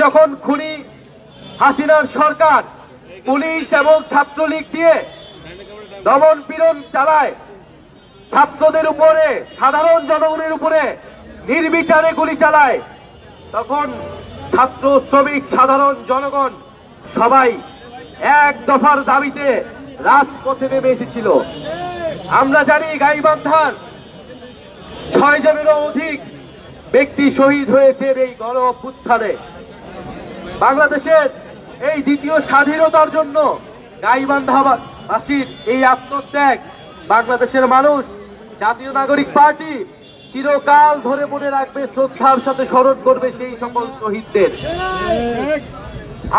যখন খুনি হাসিনার সরকার পুলিশ এবং ছাত্রলীগ দিয়ে দমন পীড়ন চালায়, ছাত্রদের উপরে, সাধারণ জনগণের উপরে নির্বিচারে গুলি চালায়, তখন ছাত্র, শ্রমিক, সাধারণ জনগণ সবাই এক দফার দাবিতে রাজপথে নেমে এসেছিল। আমরা জানি গাইবান্ধার 6 জনেরও অধিক ব্যক্তি শহীদ হয়েছে এই গণ অভ্যুত্থানে। বাংলাদেশের এই দ্বিতীয় স্বাধীনতার জন্য গাইবান্ধাবাসীর এই আত্মত্যাগ বাংলাদেশের মানুষ, জাতীয় নাগরিক পার্টি চিরকাল ধরে মনে রাখবে, শ্রদ্ধার সাথে স্মরণ করবে সেই সকল শহীদদের।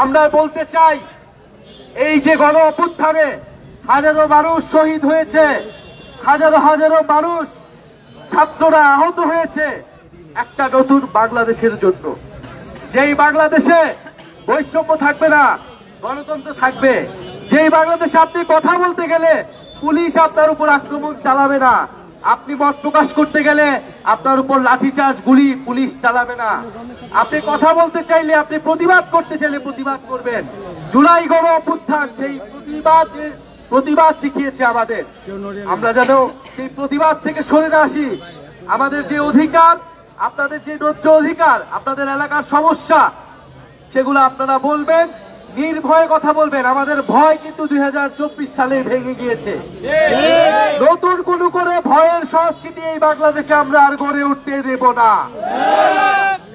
আমরা বলতে চাই, এই যে গণ অভ্যুত্থানে হাজারো মানুষ শহীদ হয়েছে, হাজারো হাজারো মানুষ, ছাত্ররা আহত হয়েছে একটা নতুন বাংলাদেশের জন্য, যেই বাংলাদেশে বৈষম্য থাকবে না, গণতন্ত্র থাকবে, যেই বাংলাদেশে আপনি কথা বলতে গেলে পুলিশ আপনার উপর আক্রমণ চালাবে না, আপনি মত প্রকাশ করতে গেলে আপনার উপর লাঠিচার্জ, গুলি পুলিশ চালাবে না, আপনি কথা বলতে চাইলে, আপনি প্রতিবাদ করতে চাইলে প্রতিবাদ করবেন। জুলাই গণ অভ্যুত্থান সেই প্রতিবাদ শিখিয়েছে আমাদের। আমরা যেন সেই প্রতিবাদ থেকে সরে না আসি। আমাদের যে অধিকার, আপনাদের যে ন্যায্য অধিকার, আপনাদের এলাকার সমস্যা, সেগুলো আপনারা বলবেন, নির্ভয়ে কথা বলবেন। আমাদের ভয় কিন্তু 2024 সালে ভেঙে গিয়েছে। নতুন কোন করে ভয়ের সংস্কৃতি এই বাংলাদেশে আমরা আর গড়ে উঠতে দেব না।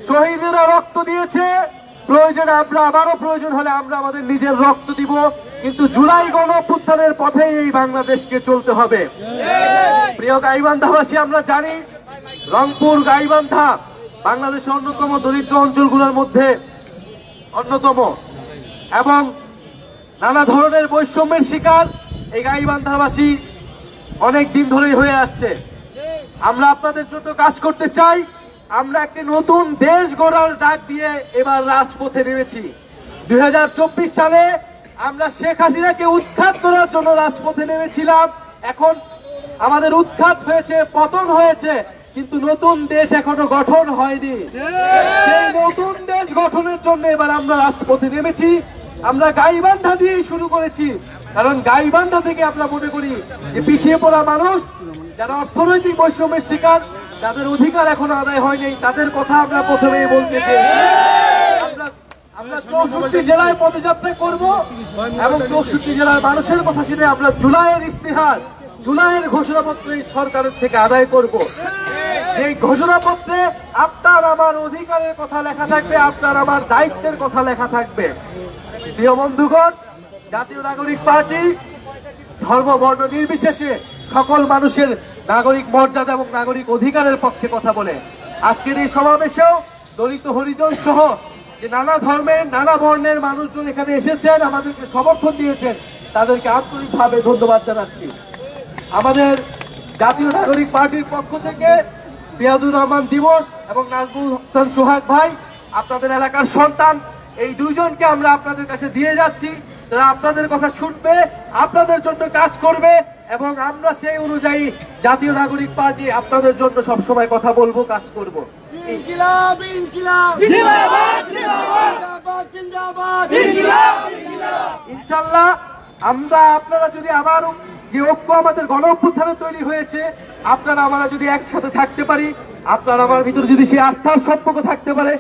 শহীদেরা রক্ত দিয়েছে, প্রয়োজনে আমরা আবারও প্রয়োজন হলে আমরা আমাদের নিজের রক্ত দিব, কিন্তু জুলাই গণ অভ্যুত্থানের পথেই এই বাংলাদেশকে চলতে হবে। প্রিয় গাইবান্ধাবাসী, আমরা জানি রংপুর, গাইবান্ধা বাংলাদেশের অন্যতম দরিদ্র অঞ্চলগুলোর মধ্যে অন্যতম, এবং নানা ধরনের বৈষম্যের শিকার এই গাইবান্ধাবাসী অনেক দিন ধরেই হয়ে আসছে। আমরা আপনাদের জন্য কাজ করতে চাই। আমরা একটি নতুন দেশ গড়ার ডাক দিয়ে এবার রাজপথে নেমেছি। 2024 সালে আমরা শেখ হাসিনাকে উৎখাত করার জন্য রাজপথে নেমেছিলাম। এখন আমাদের উৎখাত হয়েছে, পতন হয়েছে, কিন্তু নতুন দেশ এখনো গঠন হয়নি। সেই নতুন দেশ গঠনের জন্য এবার আমরা রাজপথে নেমেছি। আমরা গাইবান্ধা দিয়েই শুরু করেছি, কারণ গাইবান্ধা থেকে আমরা মনে করি যে পিছিয়ে পড়া মানুষ, যারা অর্থনৈতিক বৈষম্যের শিকার, যাদের অধিকার এখনো আদায় হয়নি, তাদের কথা আমরা প্রথমেই বলতে চাই। আমরা 64 জেলায় পদযাত্রা করব এবং 64 জেলার মানুষের কথা শুনে আমরা জুলাইয়ের ইস্তেহার, জুলাইয়ের ঘোষণাপত্র এই সরকারের থেকে আদায় করব। এই ঘোষণাপত্রে আপনার আমার অধিকারের কথা লেখা থাকবে, আপনার আমার দায়িত্বের কথা লেখা থাকবে। প্রিয় বন্ধুগণ, জাতীয় নাগরিক পার্টি ধর্ম, বর্ণ নির্বিশেষে সকল মানুষের নাগরিক মর্যাদা এবং নাগরিক অধিকারের পক্ষে কথা বলে। আজকের এই সমাবেশেও দলিত, হরিজন সহ যে নানা ধর্মের, নানা বর্ণের মানুষজন এখানে এসেছেন, আমাদেরকে সমর্থন দিয়েছেন, তাদেরকে আন্তরিকভাবে ধন্যবাদ জানাচ্ছি। আমাদের জাতীয় নাগরিক পার্টির পক্ষ থেকে পিয়াদুর রহমান দিবস এবং নাজমুল হাসান সোহাগ ভাই, আপনাদের এলাকার সন্তান, এই দুইজনকে আমরা আপনাদের কাছে দিয়ে যাচ্ছি। তারা আপনাদের কথা শুনবে, আপনাদের জন্য কাজ করবে, এবং আমরা সেই অনুযায়ী জাতীয় নাগরিক পার্টি আপনাদের জন্য সবসময় কথা বলবো, কাজ করব। ইনকিলাব ইনকিলাব জিন্দাবাদ জিন্দাবাদ জিন্দাবাদ ইনকিলাব ইনকিলাব। ইনশাআল্লাহ আমরা, আপনারা যদি আবারও যে ঐক্য আমাদের গণ অভ্যুত্থানে তৈরি হয়েছে, আপনারা আমরা যদি একসাথে থাকতে পারি, আপনার আমার ভিতরে যদি সেই আস্থার সম্পর্ক থাকতে পারে,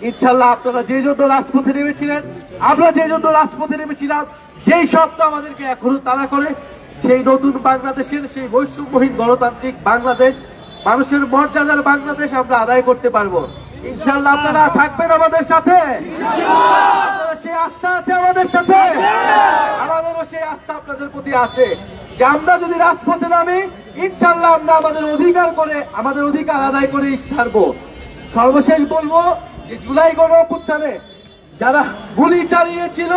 ইনশাআল্লাহ আপনারা যে জন্য রাজপথে নেমেছিলেন, আমরা যে জন্য রাজপথে নেমেছিলাম, যেই স্বপ্ন আমাদেরকে এখনো তাড়া করে, সেই নতুন বাংলাদেশের, সেই বৈষম্যহীন গণতান্ত্রিক বাংলাদেশ, মানুষের মর্যাদার বাংলাদেশ আমরা আদায় করতে পারবো। ইনশাআল্লাহ আপনারা থাকবেন আমাদের সাথে, আপনারা সেই আস্থা আছে আমাদের সাথে, আমাদেরও সেই আস্থা আপনাদের প্রতি আছে যে আমরা যদি রাজপথে নামি, ইনশাআল্লাহ আমরা আমাদের অধিকার আদায় করে ছাড়বো। সর্বশেষ বলবো যে জুলাই গণ অভ্যুত্থানে যারা গুলি চালিয়েছিল,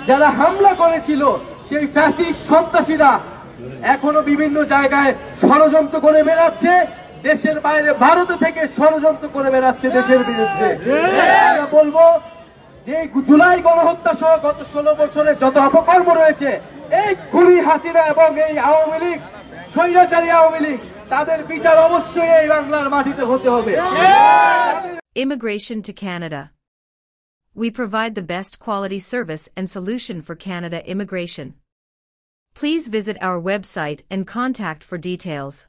যারা হামলা করেছিল, সেই ফ্যাসিস্ট সন্ত্রাসীরা এখনো বিভিন্ন জায়গায় ষড়যন্ত্র করে বেড়াচ্ছে, দেশের বাইরে ভারতে থেকে ষড়যন্ত্র করে বেড়াচ্ছে দেশের বিরুদ্ধে। আমরা বলবো যে জুলাই গণহত্যা সহ গত 16 বছরে যত অপকর্ম রয়েছে, এই খুনি হাসিনা এবং এই আওয়ামী লীগ, স্বৈরাচারী আওয়ামী লীগ, তাদের বিচার অবশ্যই এই বাংলার মাটিতে হতে হবে। Immigration to Canada. we provide the best quality service and solution for Canada immigration. Please visit our website and contact for details.